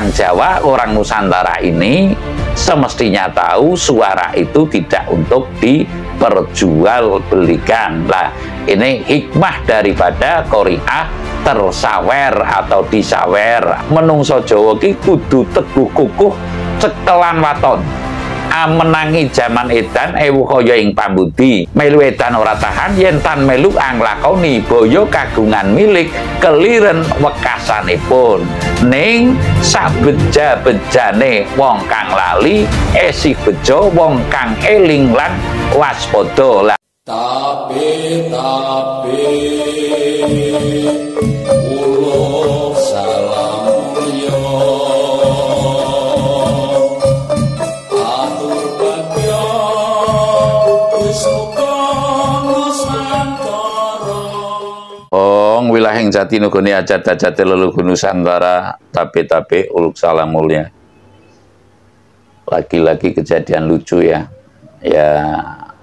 orang Jawa, orang Nusantara ini semestinya tahu suara itu tidak untuk diperjualbelikan. Lah, ini hikmah daripada qori'ah tersawer atau disawer. Menungso Jawa ki kudu teguh kukuh cekelan waton. Menangi jaman edan ewu kaya ing pambudi, melu edan ora tahan yen tan melu anglakoni boyo kagungan milik keliren wekasanipun. Ning sabeja-bejane wong kang lali esih bejo wong kang eling lan waspada. Tapi ulo salam yo atur bagyo wisoko Nusantara. Ong wilahing jati nugoni ajat-ajat leluhur Nusantara, tapi uluk salam mulia. Lagi-lagi kejadian lucu ya.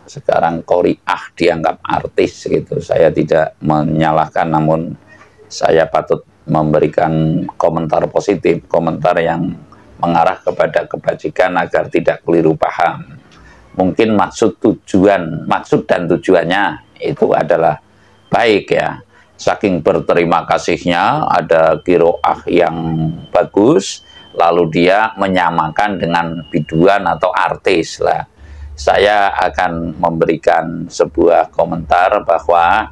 Sekarang qori'ah dianggap artis gitu. Saya tidak menyalahkan, namun saya patut memberikan komentar positif, komentar yang mengarah kepada kebajikan agar tidak keliru paham. Mungkin maksud dan tujuannya itu adalah baik ya. Saking berterima kasihnya ada qiraah yang bagus, lalu dia menyamakan dengan biduan atau artis lah. Saya akan memberikan sebuah komentar bahwa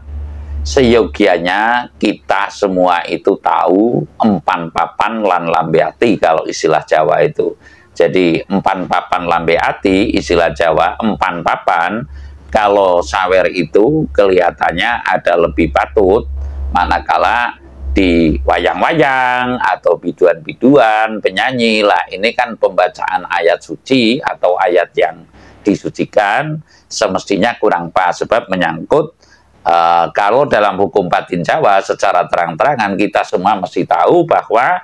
seyogianya kita semua itu tahu empan papan lan lambe ati kalau istilah Jawa itu. Jadi empan papan lambe ati istilah Jawa, empan papan kalau sawer itu kelihatannya ada lebih patut, manakala di wayang-wayang atau biduan-biduan penyanyi lah, ini kan pembacaan ayat suci atau ayat yang disucikan semestinya kurang pas, sebab menyangkut kalau dalam hukum batin Jawa secara terang-terangan kita semua mesti tahu bahwa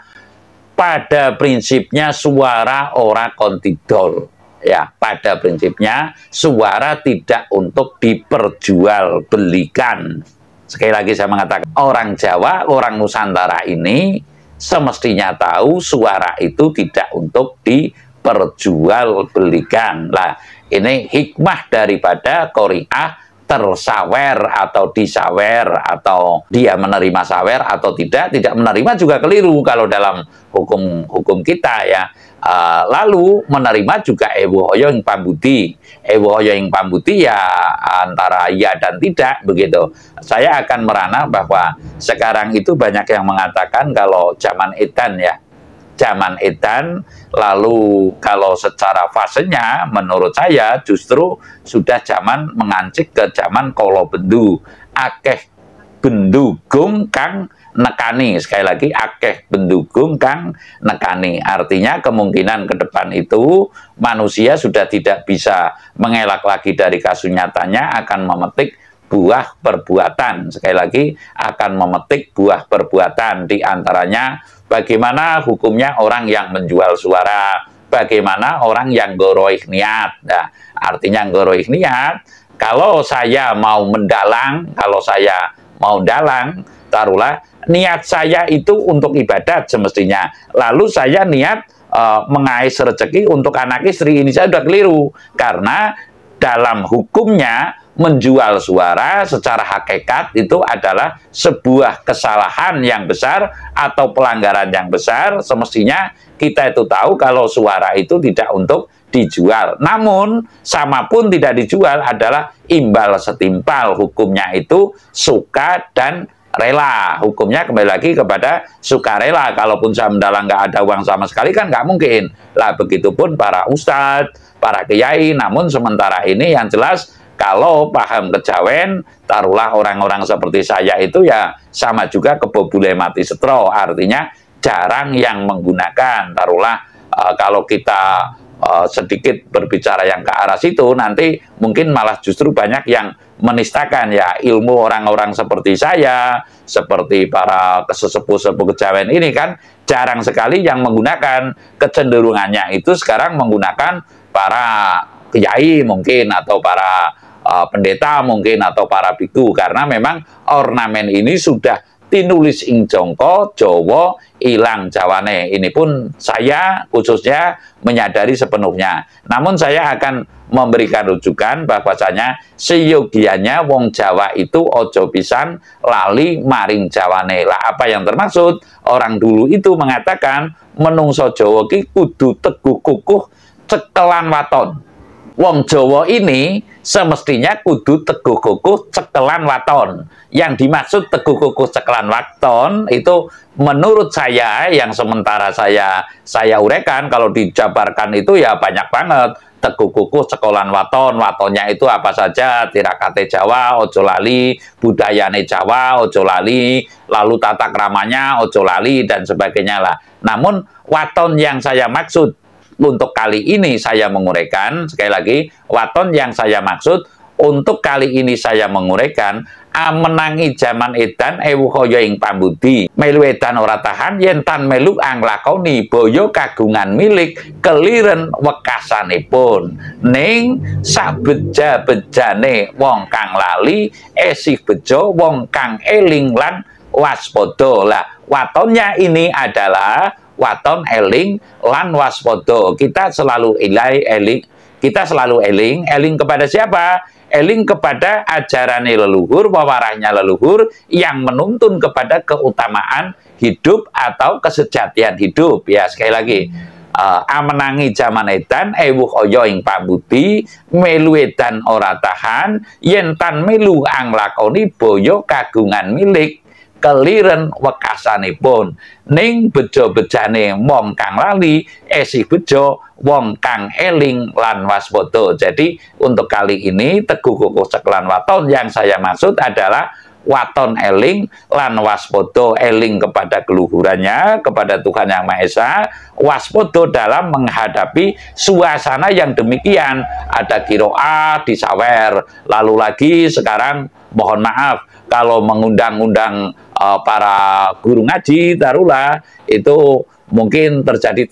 pada prinsipnya suara ora kontidol ya, pada prinsipnya suara tidak untuk diperjualbelikan. Sekali lagi saya mengatakan, orang Jawa, orang Nusantara ini semestinya tahu suara itu tidak untuk diperjualbelikan. Lah, ini hikmah daripada qori'ah tersawer atau disawer, atau dia menerima sawer atau tidak menerima juga keliru kalau dalam hukum kita ya. Lalu menerima juga ewu hoyo ing pambudi. Ewu hoyo ing pambudi ya antara ya dan tidak begitu. Saya akan merana bahwa sekarang itu banyak yang mengatakan kalau zaman edan ya, zaman edan, lalu kalau secara fasenya menurut saya justru sudah zaman mengancik ke zaman kolo bendu, akeh bendugung kang nekani. Sekali lagi, akeh bendugung kang nekani, artinya kemungkinan ke depan itu manusia sudah tidak bisa mengelak lagi dari kasunyatannya, akan memetik buah perbuatan. Sekali lagi, akan memetik buah perbuatan, diantaranya bagaimana hukumnya orang yang menjual suara, bagaimana orang yang goroih niat. Nah, artinya goroih niat, kalau saya mau mendalang, taruhlah niat saya itu untuk ibadat semestinya, lalu saya niat mengais rezeki untuk anak istri, ini saya sudah keliru, karena dalam hukumnya menjual suara secara hakikat itu adalah sebuah kesalahan yang besar atau pelanggaran yang besar. Semestinya kita itu tahu kalau suara itu tidak untuk dijual. Namun, sama pun tidak dijual adalah imbal setimpal. Hukumnya itu suka dan rela. Hukumnya kembali lagi kepada sukarela. Kalaupun saya mendalang nggak ada uang sama sekali kan nggak mungkin. Lah begitupun para ustadz, para kiai. Namun sementara ini yang jelas, kalau paham kejawen, taruhlah orang-orang seperti saya itu ya sama juga kebobule mati setro, artinya jarang yang menggunakan. Taruhlah kalau kita sedikit berbicara yang ke arah situ, nanti mungkin malah justru banyak yang menistakan ya ilmu orang-orang seperti saya, seperti para sesepuh-sesepuh kejawen ini kan jarang sekali yang menggunakan. Kecenderungannya itu sekarang menggunakan para kiai mungkin, atau para pendeta mungkin, atau para biku, karena memang ornamen ini sudah tinulis ing Jongko Jawa ilang Jawane. Ini pun saya khususnya menyadari sepenuhnya. Namun saya akan memberikan rujukan bahwasanya seyogianya wong Jawa itu ojo pisan lali maring Jawane. Lah apa yang termaksud? Orang dulu itu mengatakan menungso Jawa ki kudu teguh kukuh cekelan waton. Wong Jawa ini semestinya kudu teguh kukuh cekelan waton. Yang dimaksud teguh kukuh cekelan waton itu menurut saya, yang sementara saya uraikan, kalau dijabarkan itu ya banyak banget. Teguh kukuh cekelan waton, watonnya itu apa saja, tirakate Jawa ojo lali, budayane Jawa ojo lali, lalu tata kramanya ojo lali, dan sebagainya lah. Namun waton yang saya maksud untuk kali ini saya menguraikan, sekali lagi, waton yang saya maksud untuk kali ini saya menguraikan, amenangi jaman edan ewu kaya ing pambudi, melu edan ora tahan yen tan melu anglakoni boyo kagungan milik keliren wekasanipun ning sabeja-bejane wong kang lali esih bejo wong kang eling lan waspada. Lah watonnya ini adalah waton eling lan waspada. Kita selalu eling kepada siapa? Eling kepada ajaran leluhur, wawarahnya leluhur yang menuntun kepada keutamaan hidup atau kesejatian hidup. Ya, sekali lagi, amenangi jaman edan ewu kaya ing pambudi, melu edan ora tahan yen tan melu anglakoni boyo kagungan milik keliren wekasanipun ning bejo-bejane wong kang lali esih bejo wong kang eling lan waspada. Jadi untuk kali ini teguh kukuh cekelan waton yang saya maksud adalah waton eling lan waspada, eling kepada keluhurannya, kepada Tuhan Yang Maha Esa, waspada dalam menghadapi suasana yang demikian. Ada kiroah disawer, lalu lagi sekarang mohon maaf kalau mengundang-undang para guru ngaji, taruhlah itu mungkin terjadi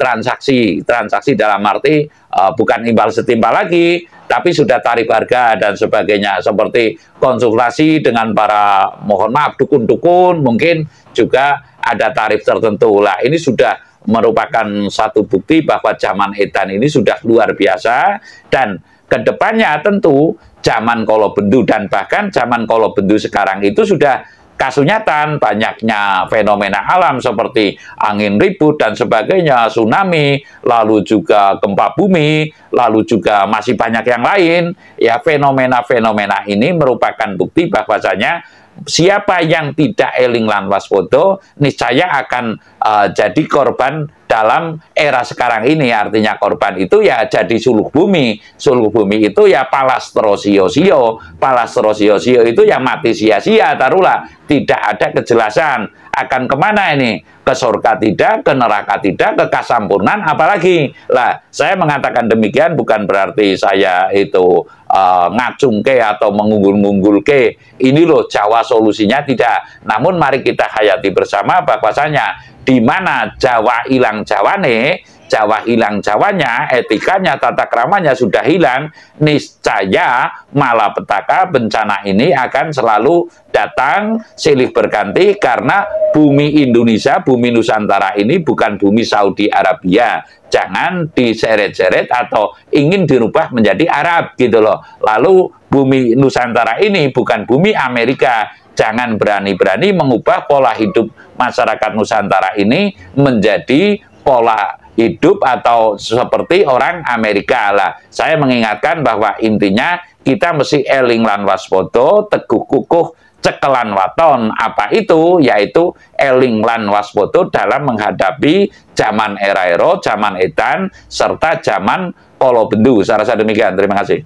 transaksi dalam arti bukan imbal setimpal lagi, tapi sudah tarif harga dan sebagainya, seperti konsultasi dengan para mohon maaf dukun-dukun, mungkin juga ada tarif tertentu. Lah ini sudah merupakan satu bukti bahwa zaman edan ini sudah luar biasa, dan kedepannya tentu zaman kolobendu dan bahkan zaman kolobendu sekarang itu sudah kasunyatan banyaknya fenomena alam seperti angin ribut dan sebagainya, tsunami, lalu juga gempa bumi, lalu juga masih banyak yang lain. Ya, fenomena-fenomena ini merupakan bukti bahwasanya siapa yang tidak eling lan waspada niscaya akan jadi korban dalam era sekarang ini. Artinya korban itu ya jadi suluk bumi. Suluk bumi itu ya palastro sio-sio. Palastro sio-sio itu ya mati sia-sia, taruhlah. Tidak ada kejelasan akan kemana ini, ke surga tidak, ke neraka tidak, ke kasampurnan apalagi. Lah, saya mengatakan demikian bukan berarti saya itu ngacungke atau mengunggul-ngunggulke ini loh Jawa solusinya, tidak. Namun mari kita hayati bersama bahwasanya di mana Jawa hilang Jawane, Jawa hilang Jawanya, etikanya, tata kramanya sudah hilang, niscaya malapetaka bencana ini akan selalu datang silih berganti, karena bumi Indonesia, bumi Nusantara ini bukan bumi Saudi Arabia. Jangan diseret-seret atau ingin dirubah menjadi Arab gitu loh. Lalu bumi Nusantara ini bukan bumi Amerika. Jangan berani-berani mengubah pola hidup masyarakat Nusantara ini menjadi pola hidup atau seperti orang Amerika lah. Saya mengingatkan bahwa intinya kita mesti eling lan waspada, teguh kukuh cekelan waton. Apa itu? Yaitu eling lan waspada dalam menghadapi zaman era-era, zaman edan, serta zaman kolobendu. Saya rasa demikian. Terima kasih.